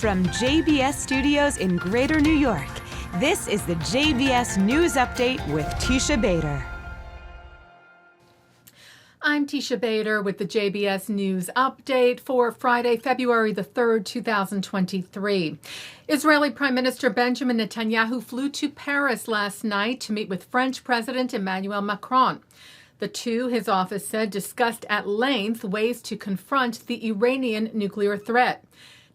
From JBS Studios in Greater New York, this is the JBS News Update with Teisha Bader. I'm Teisha Bader with the JBS News Update for Friday, February the 3rd, 2023. Israeli Prime Minister Benjamin Netanyahu flew to Paris last night to meet with French President Emmanuel Macron. The two, his office said, discussed at length ways to confront the Iranian nuclear threat.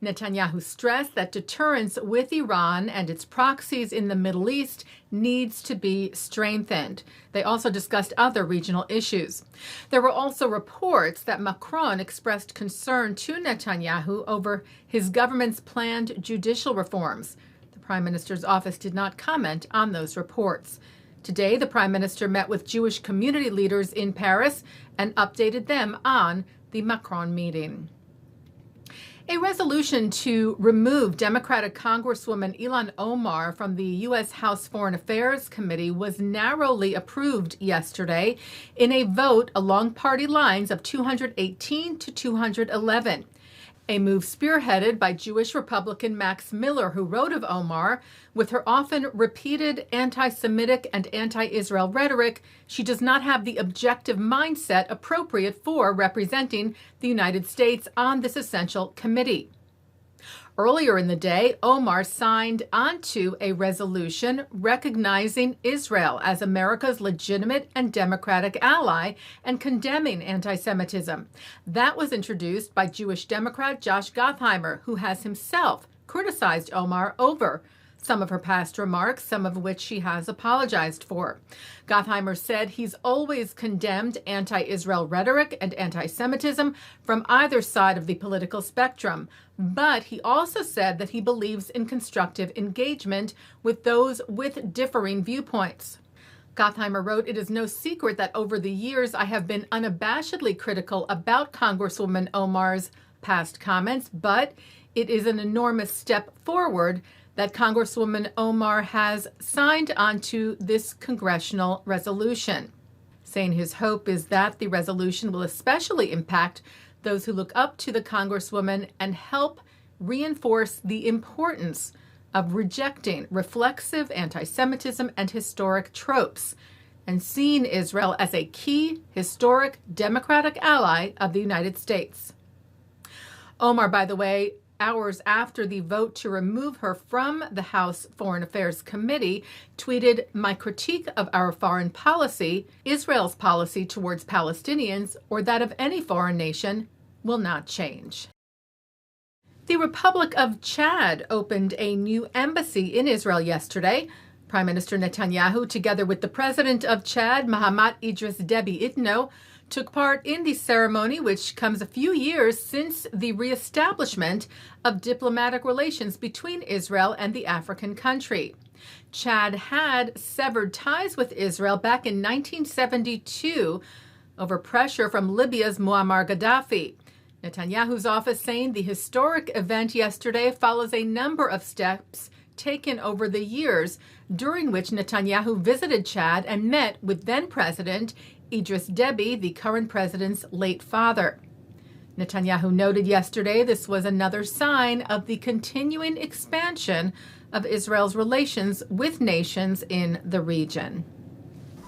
Netanyahu stressed that deterrence with Iran and its proxies in the Middle East needs to be strengthened. They also discussed other regional issues. There were also reports that Macron expressed concern to Netanyahu over his government's planned judicial reforms. The Prime Minister's office did not comment on those reports. Today, the Prime Minister met with Jewish community leaders in Paris and updated them on the Macron meeting. A resolution to remove Democratic Congresswoman Ilhan Omar from the U.S. House Foreign Affairs Committee was narrowly approved yesterday in a vote along party lines of 218 to 211. A move spearheaded by Jewish Republican Max Miller, who wrote of Omar, with her often repeated anti-Semitic and anti-Israel rhetoric, she does not have the objective mindset appropriate for representing the United States on this essential committee. Earlier in the day, Omar signed onto a resolution recognizing Israel as America's legitimate and democratic ally and condemning anti-Semitism. That was introduced by Jewish Democrat Josh Gottheimer, who has himself criticized Omar over some of her past remarks, some of which she has apologized for. Gottheimer said he's always condemned anti-Israel rhetoric and anti-Semitism from either side of the political spectrum, but he also said that he believes in constructive engagement with those with differing viewpoints. Gottheimer wrote, "It is no secret that over the years I have been unabashedly critical about Congresswoman Omar's past comments, but it is an enormous step forward that Congresswoman Omar has signed onto this congressional resolution," saying his hope is that the resolution will especially impact those who look up to the Congresswoman and help reinforce the importance of rejecting reflexive anti-Semitism and historic tropes and seeing Israel as a key historic democratic ally of the United States. Omar, by the way, hours after the vote to remove her from the House Foreign Affairs Committee, tweeted, "My critique of our foreign policy, Israel's policy towards Palestinians, or that of any foreign nation, will not change." The Republic of Chad opened a new embassy in Israel yesterday. Prime Minister Netanyahu, together with the President of Chad, Mahamat Idris Deby Itno, took part in the ceremony, which comes a few years since the reestablishment of diplomatic relations between Israel and the African country. Chad had severed ties with Israel back in 1972 over pressure from Libya's Muammar Gaddafi. Netanyahu's office saying the historic event yesterday follows a number of steps taken over the years, during which Netanyahu visited Chad and met with then-President Idris Deby, the current president's late father. Netanyahu noted yesterday this was another sign of the continuing expansion of Israel's relations with nations in the region.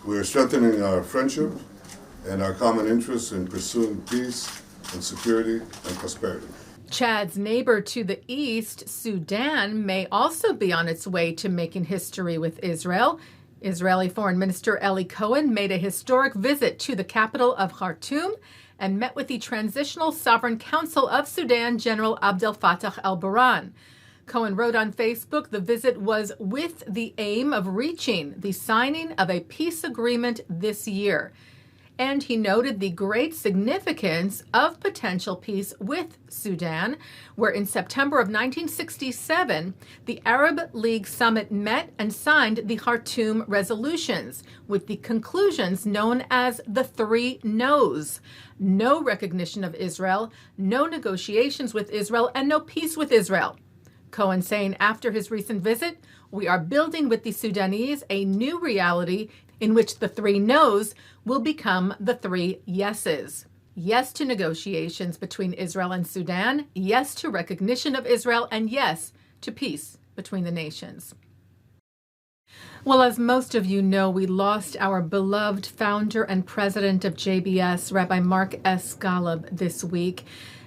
We are strengthening our friendship and our common interests in pursuing peace and security and prosperity. Chad's neighbor to the east, Sudan, may also be on its way to making history with Israel. Israeli Foreign Minister Eli Cohen made a historic visit to the capital of Khartoum and met with the Transitional Sovereign Council of Sudan General Abdel Fattah el-Burhan. Cohen wrote on Facebook the visit was with the aim of reaching the signing of a peace agreement this year. And he noted the great significance of potential peace with Sudan, where in September of 1967, the Arab League Summit met and signed the Khartoum resolutions, with the conclusions known as the 3 no's: no recognition of Israel, no negotiations with Israel, and no peace with Israel. Cohen saying after his recent visit, "We are building with the Sudanese a new reality in which the 3 no's will become the 3 yeses." Yes to negotiations between Israel and Sudan. Yes to recognition of Israel. And yes to peace between the nations. Well, as most of you know, we lost our beloved founder and president of JBS, Rabbi Mark S. Golub, this week.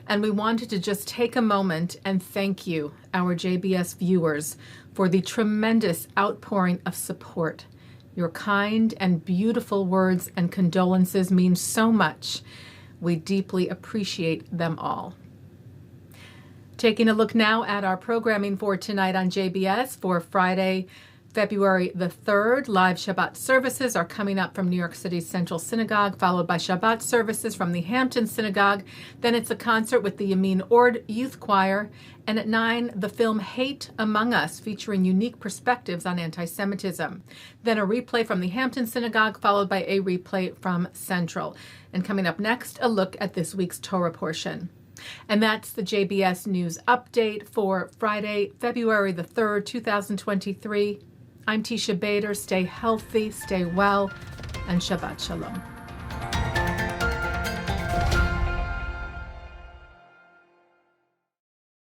And we wanted to just take a moment and thank you, our JBS viewers, for the tremendous outpouring of support. Your kind and beautiful words and condolences mean so much. We deeply appreciate them all. Taking a look now at our programming for tonight on JBS for Friday, February the 3rd. Live Shabbat services are coming up from New York City's Central Synagogue, followed by Shabbat services from the Hampton Synagogue. Then it's a concert with the Yemin Orde Youth Choir. And at 9, the film Hate Among Us, featuring unique perspectives on anti-Semitism. Then a replay from the Hampton Synagogue, followed by a replay from Central. And coming up next, a look at this week's Torah Portion. And that's the JBS News Update for Friday, February the 3rd, 2023. I'm Teisha Bader. Stay healthy, stay well, and Shabbat Shalom.